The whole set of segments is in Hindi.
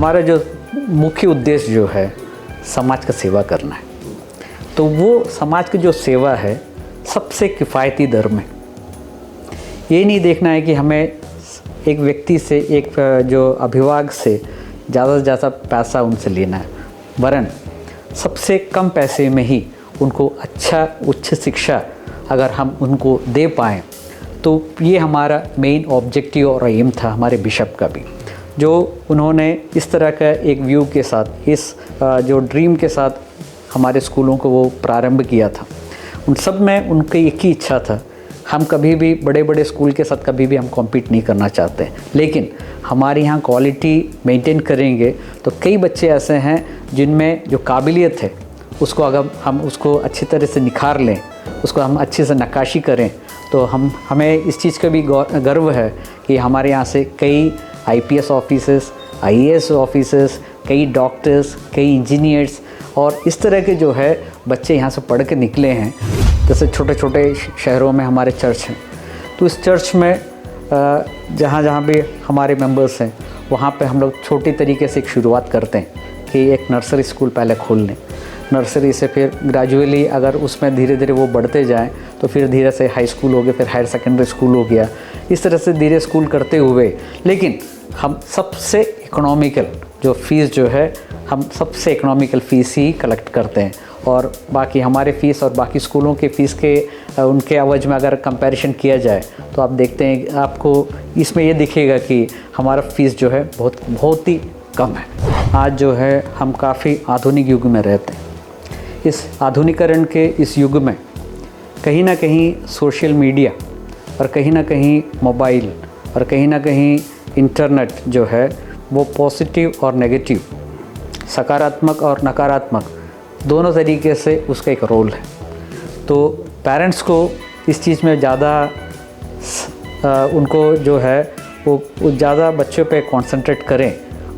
हमारा जो मुख्य उद्देश्य जो है समाज का सेवा करना है, तो वो समाज की जो सेवा है सबसे किफ़ायती दर में। ये नहीं देखना है कि हमें एक व्यक्ति से, एक जो अभिभावक से ज़्यादा पैसा उनसे लेना है, वरन सबसे कम पैसे में ही उनको अच्छा उच्च शिक्षा अगर हम उनको दे पाएँ, तो ये हमारा मेन ऑब्जेक्टिव और एम था हमारे बिशप का भी, जो उन्होंने इस तरह का एक व्यू के साथ, इस जो ड्रीम के साथ हमारे स्कूलों को वो प्रारंभ किया था। उन सब में उनकी एक ही इच्छा था, हम कभी भी बड़े बड़े स्कूल के साथ कभी भी हम कॉम्पीट नहीं करना चाहते, लेकिन हमारे यहाँ क्वालिटी मेंटेन करेंगे तो कई बच्चे ऐसे हैं जिनमें जो काबिलियत है उसको अगर हम उसको अच्छी तरह से निखार लें, उसको हम अच्छे से नक्काशी करें, तो हमें इस चीज़ का भी गर्व है कि हमारे यहाँ से कई IPS ऑफिसर्स, IAS ऑफिसर्स, कई डॉक्टर्स, कई इंजीनियर्स और इस तरह के जो है बच्चे यहाँ से पढ़ के निकले हैं। जैसे छोटे छोटे शहरों में हमारे चर्च हैं, तो इस चर्च में जहाँ भी हमारे मेंबर्स हैं वहाँ पे हम लोग छोटी तरीके से एक शुरुआत करते हैं कि एक नर्सरी स्कूल पहले खोल लें। नर्सरी से फिर ग्रेजुअली अगर उसमें धीरे धीरे वो बढ़ते जाएं तो फिर धीरे से हाई स्कूल हो गया, फिर हायर सेकेंडरी स्कूल हो गया, इस तरह से धीरे स्कूल करते हुए, लेकिन हम सबसे इकोनॉमिकल जो फ़ीस जो है, हम सबसे इकोनॉमिकल फ़ीस ही कलेक्ट करते हैं। और बाकी हमारे फ़ीस और बाकी स्कूलों के फ़ीस के उनके एवज में अगर कंपैरिजन किया जाए तो आप देखते हैं, आपको इसमें ये दिखेगा कि हमारा फ़ीस जो है बहुत ही कम है। आज जो है हम काफ़ी आधुनिक युग में रहते हैं। इस आधुनिकरण के इस युग में कहीं ना कहीं सोशल मीडिया और कहीं ना कहीं मोबाइल और कहीं ना कहीं इंटरनेट जो है वो पॉजिटिव और नेगेटिव, सकारात्मक और नकारात्मक दोनों तरीके से उसका एक रोल है। तो पेरेंट्स को इस चीज़ में ज़्यादा उनको जो है वो ज़्यादा बच्चों पे कंसंट्रेट करें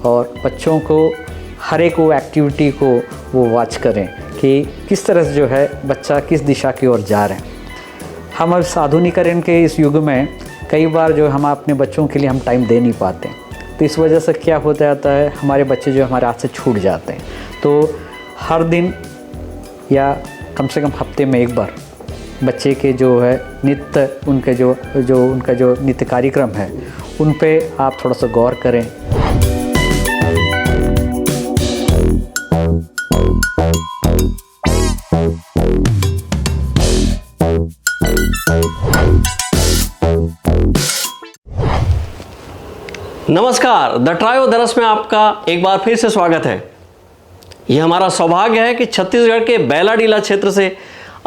और बच्चों को हर एक वो एक्टिविटी को वो वॉच करें कि किस तरह से जो है बच्चा किस दिशा की ओर जा रहे हैं। हम इस आधुनिकरण के इस युग में कई बार जो हम अपने बच्चों के लिए हम टाइम दे नहीं पाते, तो इस वजह से क्या होता जाता है, हमारे बच्चे जो हमारे हाथ से छूट जाते हैं। तो हर दिन या कम से कम हफ्ते में एक बार बच्चे के जो है नित्य उनके जो उनका जो नित्य कार्यक्रम है उन पे आप थोड़ा सा गौर करें। नमस्कार, द ट्रायो दरस में आपका एक बार फिर से स्वागत है। यह हमारा सौभाग्य है कि छत्तीसगढ़ के बैलाडीला क्षेत्र से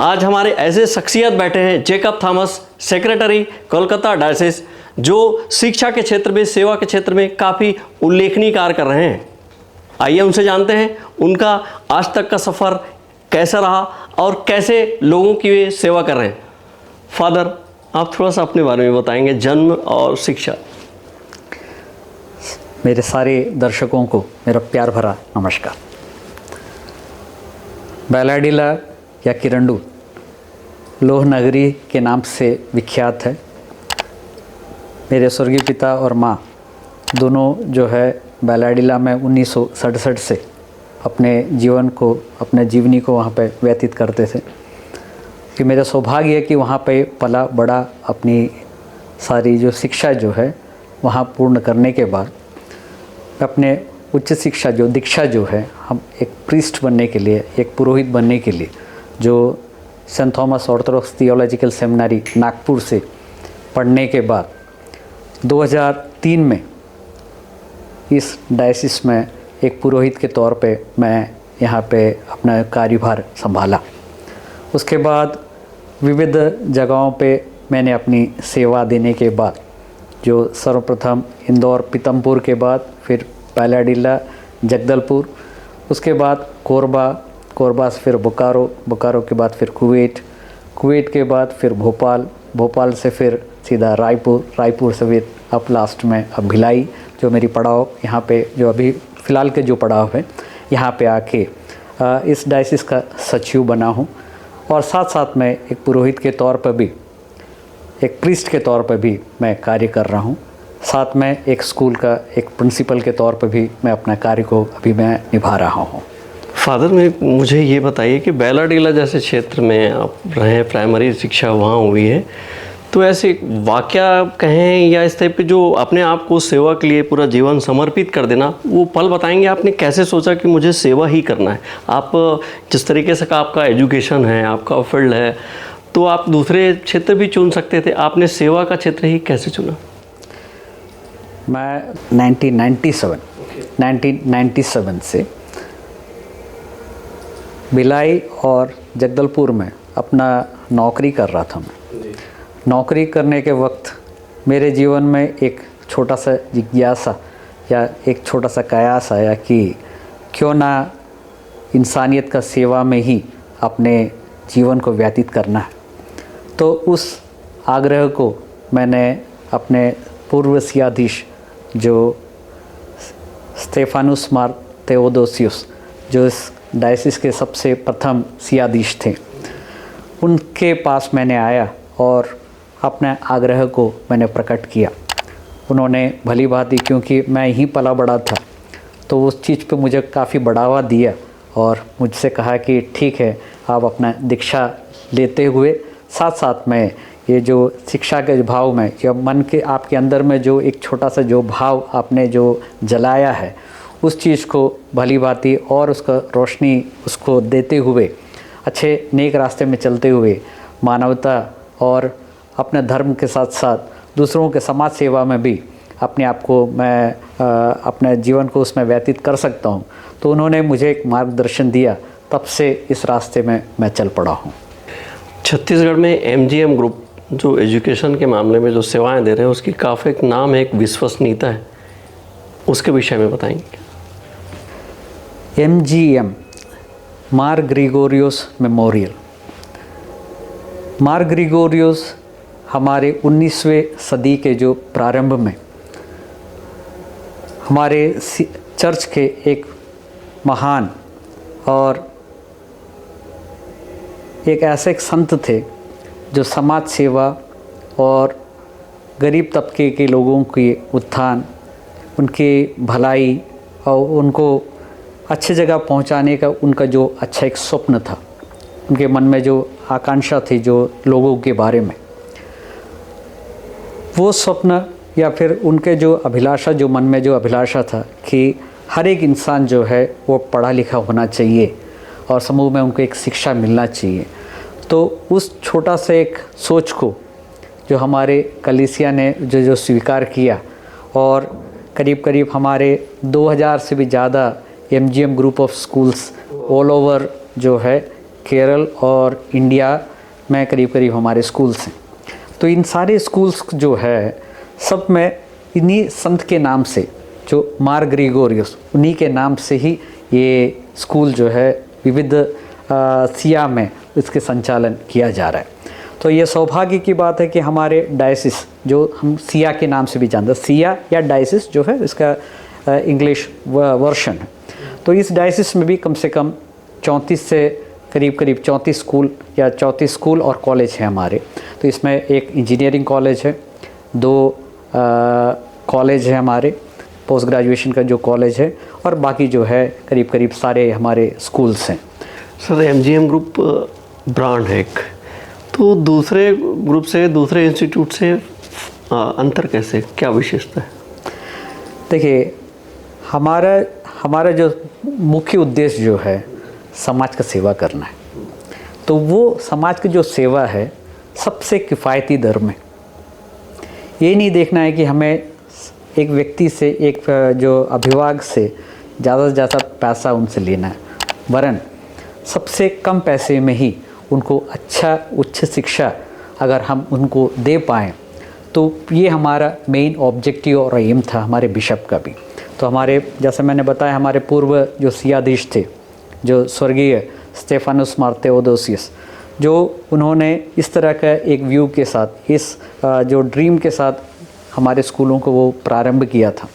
आज हमारे ऐसे शख्सियत बैठे हैं, Jacob Thomas, secretary Kolkata diocese, जो शिक्षा के क्षेत्र में, सेवा के क्षेत्र में काफ़ी उल्लेखनीय कार्य कर रहे हैं। आइए उनसे जानते हैं उनका आज तक का सफ़र कैसा रहा और कैसे लोगों की वे सेवा कर रहे हैं। फादर, आप थोड़ा सा अपने बारे में बताएंगे, जन्म और शिक्षा। मेरे सारे दर्शकों को मेरा प्यार भरा नमस्कार। बैलाडीला या किरंडू लोह नगरी के नाम से विख्यात है। मेरे स्वर्गीय पिता और माँ दोनों जो है बैलाडीला में 1967 से अपने जीवनी को वहाँ पे व्यतीत करते थे। कि मेरा सौभाग्य है कि वहाँ पे पला बड़ा, अपनी सारी जो शिक्षा जो है वहाँ पूर्ण करने के बाद अपने उच्च शिक्षा जो दीक्षा जो है, हम एक प्रीस्ट बनने के लिए, एक पुरोहित बनने के लिए जो Saint Thomas orthodox theological seminary Nagpur से पढ़ने के बाद 2003 में इस डायसिस में एक पुरोहित के तौर पे मैं यहाँ पे अपना कार्यभार संभाला। उसके बाद विविध जगहों पे मैंने अपनी सेवा देने के बाद जो सर्वप्रथम इंदौर पीतमपुर के बाद फिर बैलाडीला जगदलपुर, उसके बाद कोरबा से फिर बोकारो के बाद फिर कुवैत के बाद फिर भोपाल से फिर सीधा रायपुर से फिर अब लास्ट में अब भिलाई, जो मेरी पड़ाव यहाँ पे जो अभी फ़िलहाल के जो पड़ाव है यहाँ पे आके इस डायसिस का सचिव बना हूँ। और साथ साथ में एक पुरोहित के तौर पर भी, एक प्रीस्ट के तौर पर भी मैं कार्य कर रहा हूँ। साथ में एक स्कूल का एक प्रिंसिपल के तौर पर भी मैं अपना कार्य को अभी मैं निभा रहा हूँ। फादर, मुझे ये बताइए कि बैलाडीला जैसे क्षेत्र में आप रहे, प्राइमरी शिक्षा वहाँ हुई है, तो ऐसे वाकया कहें या इस टाइप पे जो अपने आप को सेवा के लिए पूरा जीवन समर्पित कर देना, वो पल बताएंगे आपने कैसे सोचा कि मुझे सेवा ही करना है? आप जिस तरीके से का आपका एजुकेशन है, आपका फील्ड है, तो आप दूसरे क्षेत्र भी चुन सकते थे, आपने सेवा का क्षेत्र ही कैसे चुना? मैं 1997 से भिलाई और जगदलपुर में अपना नौकरी कर रहा था। मैं नौकरी करने के वक्त मेरे जीवन में एक छोटा सा जिज्ञासा या एक छोटा सा कयास आया कि क्यों ना इंसानियत का सेवा में ही अपने जीवन को व्यतीत करना है। तो उस आग्रह को मैंने अपने पूर्व सियाधीश जो स्टेफानुस मार तेओदोसियुस, जो इस डायसिस के सबसे प्रथम सियाधीश थे, उनके पास मैंने आया और अपने आग्रह को मैंने प्रकट किया। उन्होंने भली भांति, क्योंकि मैं ही पला बड़ा था, तो उस चीज़ पे मुझे काफ़ी बढ़ावा दिया और मुझसे कहा कि ठीक है, आप अपना दीक्षा लेते हुए साथ साथ में ये जो शिक्षा के भाव में या मन के आपके अंदर में जो एक छोटा सा जो भाव आपने जो जलाया है, उस चीज़ को भली भांति और उसका रोशनी उसको देते हुए अच्छे नेक रास्ते में चलते हुए मानवता और अपने धर्म के साथ साथ दूसरों के समाज सेवा में भी अपने आप को मैं अपने जीवन को उसमें व्यतीत कर सकता हूँ। तो उन्होंने मुझे एक मार्गदर्शन दिया, तब से इस रास्ते में मैं चल पड़ा हूँ। छत्तीसगढ़ में एमजीएम ग्रुप जो एजुकेशन के मामले में जो सेवाएं दे रहे हैं, उसकी काफ़ी एक नाम है, एक विश्वसनीयता है, उसके विषय में बताएंगे? MGM मार ग्रिगोरियोस मेमोरियल। मार ग्रिगोरियोस हमारे 19वें सदी के जो प्रारंभ में हमारे चर्च के एक महान और एक ऐसे एक संत थे जो समाज सेवा और गरीब तबके के लोगों के उत्थान, उनकी भलाई और उनको अच्छी जगह पहुंचाने का उनका जो अच्छा एक स्वप्न था, उनके मन में जो आकांक्षा थी जो लोगों के बारे में, वो स्वप्न या फिर उनके जो अभिलाषा, जो मन में जो अभिलाषा था कि हर एक इंसान जो है वो पढ़ा लिखा होना चाहिए और समूह में उनको एक शिक्षा मिलना चाहिए। तो उस छोटा सा एक सोच को जो हमारे कलीसिया ने जो स्वीकार किया और करीब करीब हमारे 2000 से भी ज़्यादा MGM group of schools all over जो है केरल और इंडिया में करीब करीब हमारे स्कूल्स हैं। तो इन सारे स्कूल्स जो है सब में इन्हीं संत के नाम से, जो मार ग्रिगोरियोस, उन्हीं के नाम से ही ये स्कूल जो है विविध सिया में इसके संचालन किया जा रहा है। तो ये सौभाग्य की बात है कि हमारे डायसिस, जो हम सिया के नाम से भी जानते हैं, सिया या डायसिस जो है इसका इंग्लिश वर्शन है, तो इस डायसिस में भी कम से कम 34 से करीब 34 स्कूल या 34 स्कूल और कॉलेज हैं हमारे। तो इसमें एक इंजीनियरिंग कॉलेज है, 2 कॉलेज है हमारे, पोस्ट ग्रेजुएशन का जो कॉलेज है, और बाकी जो है करीब करीब सारे हमारे स्कूल्स हैं। सर, MGM ग्रुप ब्रांड है एक, तो दूसरे ग्रुप से, दूसरे इंस्टीट्यूट से अंतर कैसे, क्या विशेषता है? देखिए, हमारा जो मुख्य उद्देश्य जो है समाज का सेवा करना है। तो वो समाज की जो सेवा है सबसे किफ़ायती दर में, ये नहीं देखना है कि हमें एक व्यक्ति से, एक जो अभिभावक से ज़्यादा से ज़्यादा पैसा उनसे लेना है, वरन सबसे कम पैसे में ही उनको अच्छा उच्च शिक्षा अगर हम उनको दे पाएँ, तो ये हमारा मेन ऑब्जेक्टिव और एम था हमारे बिशप का भी। तो हमारे, जैसे मैंने बताया, हमारे पूर्व जो सियाधीश थे, जो स्वर्गीय स्टेफानुस मार तेओदोसियुस, जो उन्होंने इस तरह का एक व्यू के साथ, इस जो ड्रीम के साथ हमारे स्कूलों को वो प्रारंभ किया था,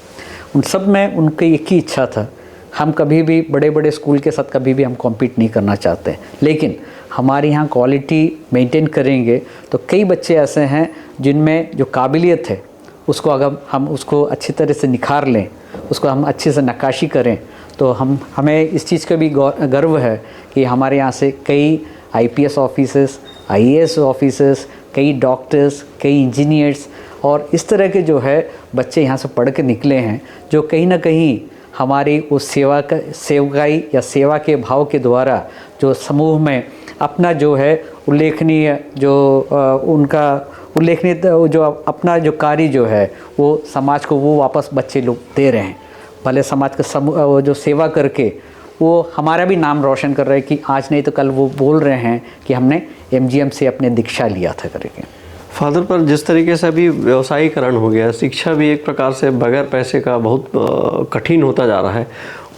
उन सब में उनकी एक ही इच्छा था, हम कभी भी बड़े बड़े स्कूल के साथ कभी भी हम कॉम्पीट नहीं करना चाहते, लेकिन हमारे यहाँ क्वालिटी मेंटेन करेंगे। तो कई बच्चे ऐसे हैं जिनमें जो काबिलियत है उसको अगर हम उसको अच्छी तरह से निखार लें, उसको हम अच्छे से नक्काशी करें, तो हमें इस चीज़ का भी गर्व है कि हमारे यहाँ से कई IPS ऑफिसर्स, IAS ऑफिसर्स, कई डॉक्टर्स, कई इंजीनियर्स और इस तरह के जो है बच्चे यहाँ से पढ़ के निकले हैं, जो कहीं ना कहीं हमारी उस सेवकाई या सेवा के भाव के द्वारा जो समूह में अपना जो है उल्लेखनीय जो अपना जो कार्य जो है वो समाज को वो वापस बच्चे लोग दे रहे हैं। भले समाज का समूह जो सेवा करके वो हमारा भी नाम रोशन कर रहे हैं कि आज नहीं तो कल वो बोल रहे हैं कि हमने MGM से अपने दीक्षा लिया था करके। फादर, पर जिस तरीके से अभी व्यवसायीकरण हो गया, शिक्षा भी एक प्रकार से बगैर पैसे का बहुत कठिन होता जा रहा है,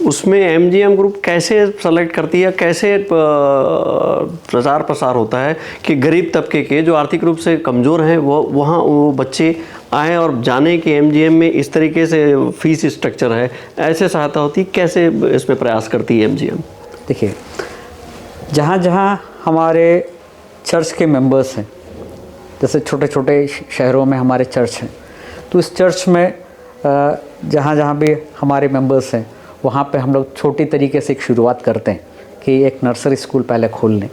उसमें MGM ग्रुप कैसे सेलेक्ट करती है, कैसे प्रचार प्रसार होता है कि गरीब तबके के जो आर्थिक रूप से कमज़ोर हैं वो बच्चे आए और जाने कि MGM में इस तरीके से फीस स्ट्रक्चर है, ऐसे सहायता होती, कैसे इसमें प्रयास करती है MGM? देखिए, जहाँ जहाँ हमारे चर्च के मेंबर्स हैं, जैसे छोटे छोटे शहरों में हमारे चर्च हैं, तो इस चर्च में जहाँ जहाँ भी हमारे मेंबर्स हैं वहाँ पे हम लोग छोटी तरीके से एक शुरुआत करते हैं कि एक नर्सरी स्कूल पहले खोल लें।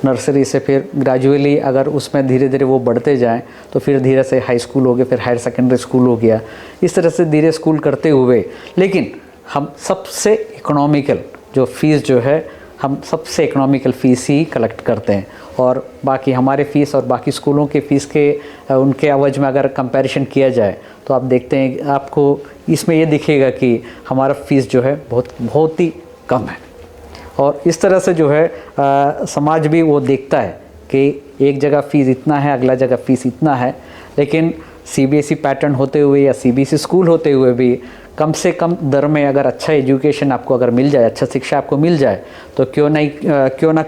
नर्सरी से फिर ग्रेजुअली अगर उसमें धीरे धीरे वो बढ़ते जाएं तो फिर धीरे से हाई स्कूल हो गया, फिर हायर सेकेंडरी स्कूल हो गया, इस तरह से धीरे स्कूल करते हुए, लेकिन हम सबसे इकोनॉमिकल जो फ़ीस जो है, हम सबसे इकोनॉमिकल फ़ीस ही कलेक्ट करते हैं। और बाकी हमारे फ़ीस और बाकी स्कूलों के फ़ीस के उनके एवज में अगर कंपैरिजन किया जाए तो आप देखते हैं, आपको इसमें ये दिखेगा कि हमारा फ़ीस जो है बहुत ही कम है। और इस तरह से जो है समाज भी वो देखता है कि एक जगह फ़ीस इतना है, अगला जगह फ़ीस इतना है, लेकिन CBSE पैटर्न होते हुए या CBSE स्कूल होते हुए भी कम से कम दर में अगर अच्छा एजुकेशन आपको अगर मिल जाए, अच्छा शिक्षा आपको मिल जाए, तो क्यों ना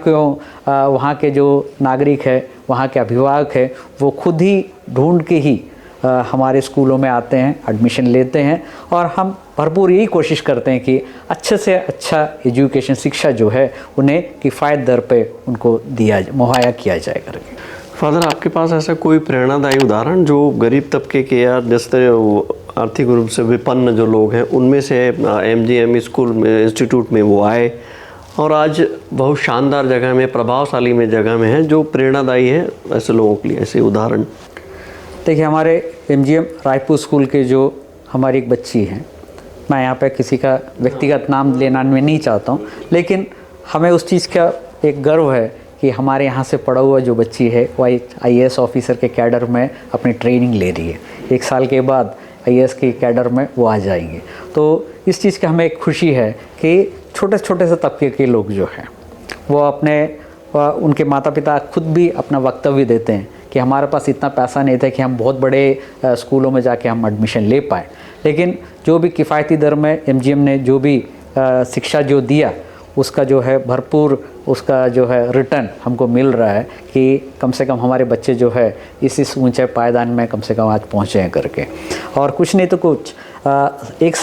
वहाँ के जो नागरिक है, वहाँ के अभिभावक है, वो खुद ही ढूंढ के ही हमारे स्कूलों में आते हैं, एडमिशन लेते हैं। और हम भरपूर यही कोशिश करते हैं कि अच्छे से अच्छा एजुकेशन, शिक्षा जो है उन्हें किफ़ायत दर पे उनको मुहैया किया जाए करके। फादर, आपके पास ऐसा कोई प्रेरणादायी उदाहरण जो गरीब तबके के या जिस तरह आर्थिक रूप से विपन्न जो लोग हैं उनमें से MGM स्कूल में, इंस्टीट्यूट में वो आए और आज बहुत शानदार जगह में, प्रभावशाली में जगह में है, जो प्रेरणादायी है ऐसे लोगों के लिए, ऐसे उदाहरण? देखिए, हमारे MGM रायपुर स्कूल के जो हमारी एक बच्ची हैं, मैं यहाँ पे किसी का व्यक्तिगत नाम लेना मैं नहीं चाहता हूँ, लेकिन हमें उस चीज़ का एक गर्व है कि हमारे यहाँ से पढ़ा हुआ जो बच्ची है वो IAS ऑफिसर के कैडर में अपनी ट्रेनिंग ले रही है। 1 साल के बाद IAS के कैडर में वो आ जाएंगे। तो इस चीज़ का हमें एक खुशी है कि छोटे छोटे से तबके के लोग जो हैं वो उनके माता पिता खुद भी अपना वक्तव्य देते हैं कि हमारे पास इतना पैसा नहीं था कि हम बहुत बड़े स्कूलों में जाके हम एडमिशन ले पाए, लेकिन जो भी किफ़ायती दर में MGM ने जो भी शिक्षा जो दिया उसका जो है भरपूर उसका जो है रिटर्न हमको मिल रहा है कि कम से कम हमारे बच्चे जो है इस ऊंचे पायदान में कम से कम आज पहुँचे हैं करके। और कुछ नहीं तो कुछ 1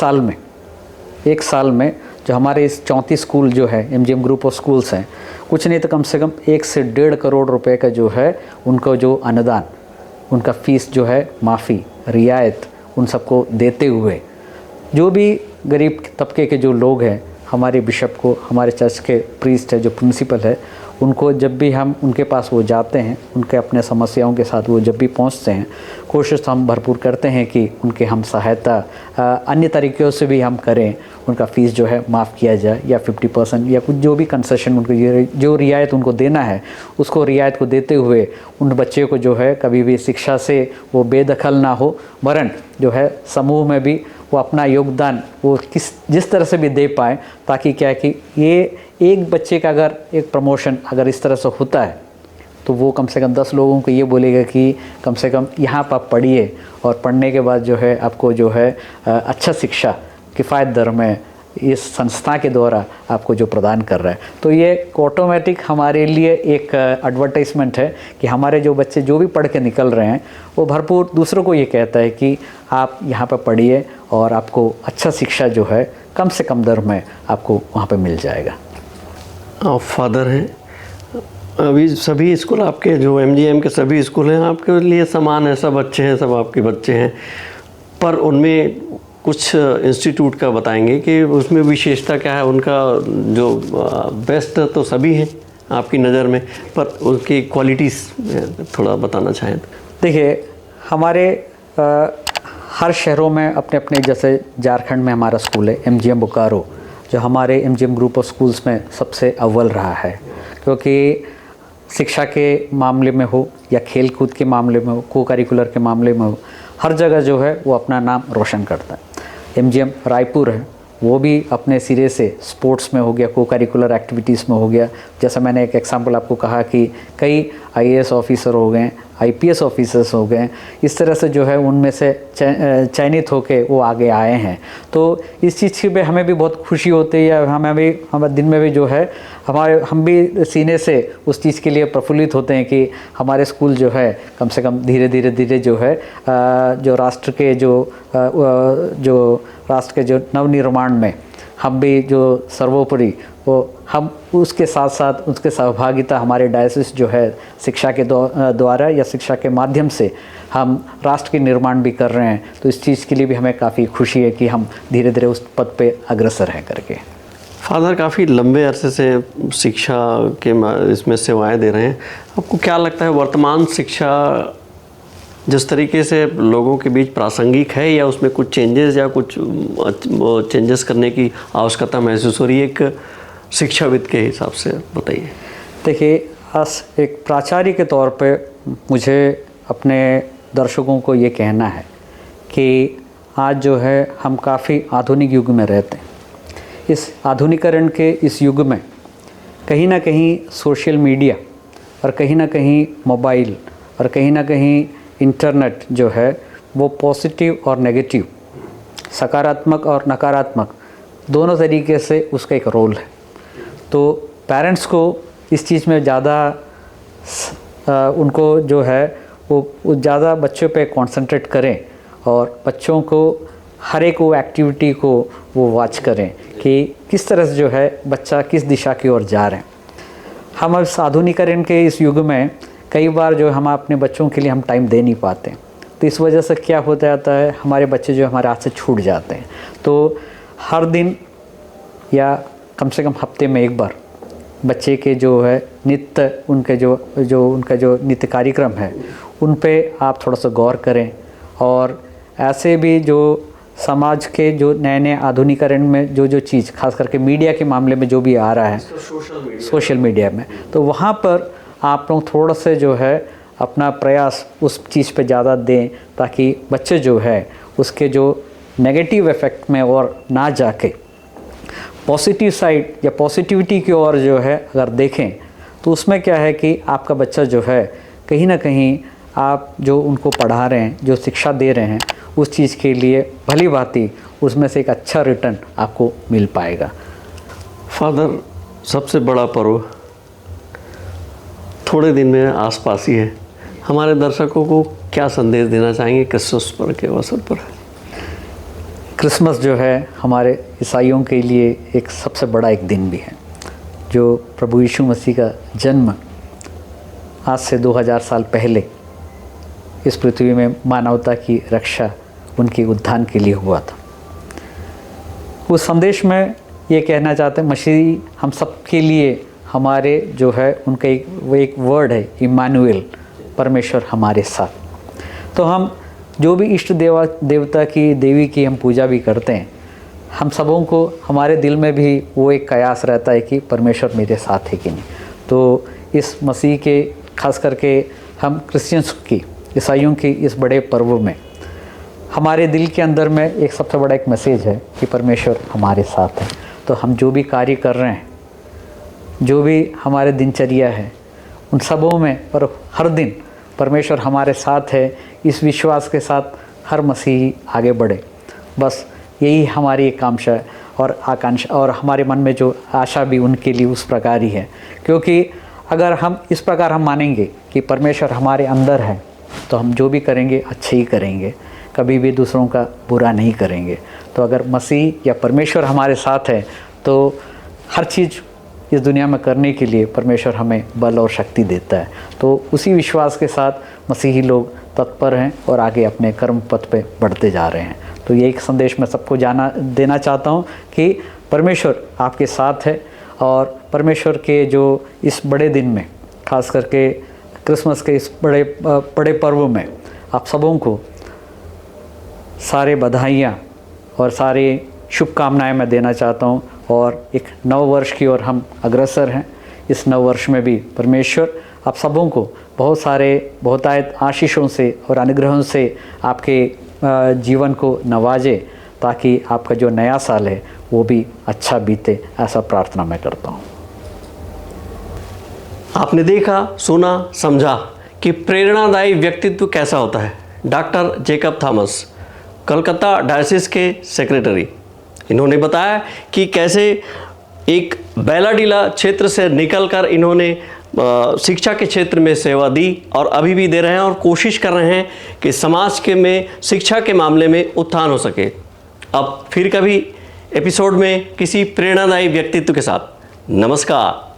साल में जो हमारे इस 34 स्कूल जो है MGM ग्रुप ऑफ स्कूल्स हैं, कुछ नहीं तो कम से कम 1 से 1.5 करोड़ रुपए का जो है उनको जो अनुदान, उनका फ़ीस जो है माफ़ी, रियायत उन सबको देते हुए, जो भी गरीब तबके के जो लोग हैं, हमारे बिशप को, हमारे चर्च के प्रीस्ट है, जो प्रिंसिपल है, उनको जब भी हम उनके पास वो जाते हैं, उनके अपने समस्याओं के साथ वो जब भी पहुंचते हैं, कोशिश हम भरपूर करते हैं कि उनके हम सहायता अन्य तरीक़ों से भी हम करें, उनका फ़ीस जो है माफ़ किया जाए या 50% या कुछ जो भी कंसेशन उनको जो रियायत उनको देना है उसको रियायत को देते हुए उन बच्चे को जो है कभी भी शिक्षा से वो बेदखल ना हो, वरन जो है समूह में भी वो अपना योगदान वो जिस तरह से भी दे पाए, ताकि क्या है कि ये एक बच्चे का अगर एक प्रमोशन अगर इस तरह से होता है तो वो कम से कम 10 लोगों को ये बोलेगा कि कम से कम यहाँ पर आप पढ़िए और पढ़ने के बाद जो है आपको जो है अच्छा शिक्षा किफ़ायत दर में इस संस्था के द्वारा आपको जो प्रदान कर रहा है। तो ये ऑटोमेटिक हमारे लिए एक एडवर्टाइजमेंट है कि हमारे जो बच्चे जो भी पढ़ के निकल रहे हैं वो भरपूर दूसरों को ये कहता है कि आप यहाँ पर पढ़िए और आपको अच्छा शिक्षा जो है कम से कम दर में आपको वहाँ पर मिल जाएगा। आप फादर हैं, अभी सभी स्कूल आपके जो MGM के सभी स्कूल हैं आपके लिए समान है, सब अच्छे हैं, सब आपके बच्चे हैं। पर उनमें कुछ इंस्टीट्यूट का बताएंगे कि उसमें विशेषता क्या है, उनका जो बेस्ट तो सभी हैं आपकी नज़र में, पर उनकी क्वालिटीज़ थोड़ा बताना चाहें तो। देखिए, हमारे हर शहरों में अपने अपने, जैसे झारखंड में हमारा स्कूल है MGM बोकारो, जो हमारे MGM ग्रुप ऑफ स्कूल्स में सबसे अव्वल रहा है, क्योंकि शिक्षा के मामले में हो या खेल कूद के मामले में हो, को करिकुलर के मामले में हो, हर जगह जो है वो अपना नाम रोशन करता है। MGM रायपुर है, वो भी अपने सिरे से स्पोर्ट्स में हो गया, को करिकुलर एक्टिविटीज़ में हो गया। जैसा मैंने एक एग्जांपल आपको कहा कि कई IAS ऑफिसर हो गए, IPS ऑफिसर्स हो गए, इस तरह से जो है उनमें से चयनित होकर वो आगे आए हैं। तो इस चीज़ की हमें भी बहुत खुशी होती है, या हमारे दिन में भी जो है हम भी सीने से उस चीज़ के लिए प्रफुल्लित होते हैं कि हमारे स्कूल जो है कम से कम धीरे धीरे जो है जो राष्ट्र के जो नवनिर्माण में हम भी जो सर्वोपरि वो हम उसके साथ साथ उसके सहभागिता हमारे डायसिस जो है शिक्षा के द्वारा या शिक्षा के माध्यम से हम राष्ट्र के निर्माण भी कर रहे हैं। तो इस चीज़ के लिए भी हमें काफ़ी खुशी है कि हम धीरे धीरे उस पद पे अग्रसर हैं करके। फादर काफ़ी लंबे अरसे से शिक्षा के इसमें सेवाएं दे रहे हैं। आपको क्या लगता है वर्तमान शिक्षा जिस तरीके से लोगों के बीच प्रासंगिक है, या उसमें कुछ चेंजेस या कुछ चेंजेस करने की आवश्यकता महसूस हो रही है एक शिक्षाविद के हिसाब से, बताइए। देखिए, आज एक प्राचार्य के तौर पे मुझे अपने दर्शकों को ये कहना है कि आज जो है हम काफ़ी आधुनिक युग में रहते हैं। इस आधुनिकरण के इस युग में कहीं ना कहीं सोशल मीडिया और कहीं ना कहीं मोबाइल और कहीं ना कहीं इंटरनेट जो है वो पॉजिटिव और नेगेटिव, सकारात्मक और नकारात्मक दोनों तरीके से उसका एक रोल है। तो पेरेंट्स को इस चीज़ में ज़्यादा उनको जो है वो ज़्यादा बच्चों पे कंसंट्रेट करें और बच्चों को हर एक वो एक्टिविटी को वो वॉच करें कि किस तरह से जो है बच्चा किस दिशा की ओर जा रहे हैं। हम इस आधुनिकरण के इस युग में कई बार जो हम अपने बच्चों के लिए हम टाइम दे नहीं पाते, तो इस वजह से क्या होता जाता है, हमारे बच्चे जो हमारे हाथ से छूट जाते हैं। तो हर दिन या कम से कम हफ्ते में एक बार बच्चे के जो है नित्य उनके उनका जो नित्य कार्यक्रम है उन पे आप थोड़ा सा गौर करें। और ऐसे भी जो समाज के जो नए आधुनिकरण में जो चीज़ खास करके मीडिया के मामले में जो भी आ रहा है सोशल मीडिया में, तो वहाँ पर आप लोग थोड़ा से जो है अपना प्रयास उस चीज़ पे ज़्यादा दें, ताकि बच्चे जो है उसके जो नेगेटिव इफ़ेक्ट में और ना जाके पॉजिटिव साइड या पॉजिटिविटी की ओर जो है अगर देखें, तो उसमें क्या है कि आपका बच्चा जो है कहीं ना कहीं आप जो उनको पढ़ा रहे हैं, जो शिक्षा दे रहे हैं, उस चीज़ के लिए भली भांति उसमें से एक अच्छा रिटर्न आपको मिल पाएगा। फादर, सबसे बड़ा पर्व थोड़े दिन में आसपास ही है, हमारे दर्शकों को क्या संदेश देना चाहेंगे क्रिसमस पर्व के अवसर पर? क्रिसमस जो है हमारे ईसाइयों के लिए एक सबसे बड़ा एक दिन भी है, जो प्रभु यीशु मसीह का जन्म आज से 2000 साल पहले इस पृथ्वी में मानवता की रक्षा, उनके उत्थान के लिए हुआ था। उस संदेश में ये कहना चाहते हैं, मसीह हम सब के लिए हमारे जो है उनका एक वर्ड है इम्मानुएल, परमेश्वर हमारे साथ। तो हम जो भी इष्ट देवता की देवी की हम पूजा भी करते हैं, हम सबों को हमारे दिल में भी वो एक कयास रहता है कि परमेश्वर मेरे साथ है कि नहीं। तो इस मसीह के खास करके हम क्रिश्चियंस की, ईसाइयों की इस बड़े पर्व में हमारे दिल के अंदर में एक सबसे बड़ा एक मैसेज है कि परमेश्वर हमारे साथ है। तो हम जो भी कार्य कर रहे हैं, जो भी हमारे दिनचर्या है, उन सबों में और हर दिन परमेश्वर हमारे साथ है, इस विश्वास के साथ हर मसीही आगे बढ़े। बस यही हमारी एक कामना और आकांक्षा, और हमारे मन में जो आशा भी उनके लिए उस प्रकार ही है। क्योंकि अगर हम इस प्रकार हम मानेंगे कि परमेश्वर हमारे अंदर है, तो हम जो भी करेंगे अच्छे ही करेंगे, कभी भी दूसरों का बुरा नहीं करेंगे। तो अगर मसीह या परमेश्वर हमारे साथ है, तो हर चीज़ इस दुनिया में करने के लिए परमेश्वर हमें बल और शक्ति देता है। तो उसी विश्वास के साथ मसीही लोग तत्पर हैं और आगे अपने कर्म पथ पे बढ़ते जा रहे हैं। तो ये एक संदेश मैं सबको देना चाहता हूँ कि परमेश्वर आपके साथ है और परमेश्वर के जो इस बड़े दिन में, खास करके क्रिसमस के इस बड़े पर्व में आप सबों को सारे बधाइयाँ और सारे शुभकामनाएं मैं देना चाहता हूँ। और एक नव वर्ष की ओर हम अग्रसर हैं। इस नव वर्ष में भी परमेश्वर आप सबों को बहुतायत आशीषों से और अनुग्रहों से आपके जीवन को नवाजे, ताकि आपका जो नया साल है वो भी अच्छा बीते, ऐसा प्रार्थना मैं करता हूँ। आपने देखा, सुना, समझा कि प्रेरणादायी व्यक्तित्व कैसा होता है। Doctor Jacob Thomas, Calcutta diocese के सेक्रेटरी, इन्होंने बताया कि कैसे एक बैलाडीला क्षेत्र से निकलकर इन्होंने शिक्षा के क्षेत्र में सेवा दी और अभी भी दे रहे हैं और कोशिश कर रहे हैं कि समाज के में शिक्षा के मामले में उत्थान हो सके। अब फिर कभी एपिसोड में किसी प्रेरणादायी व्यक्तित्व के साथ। नमस्कार।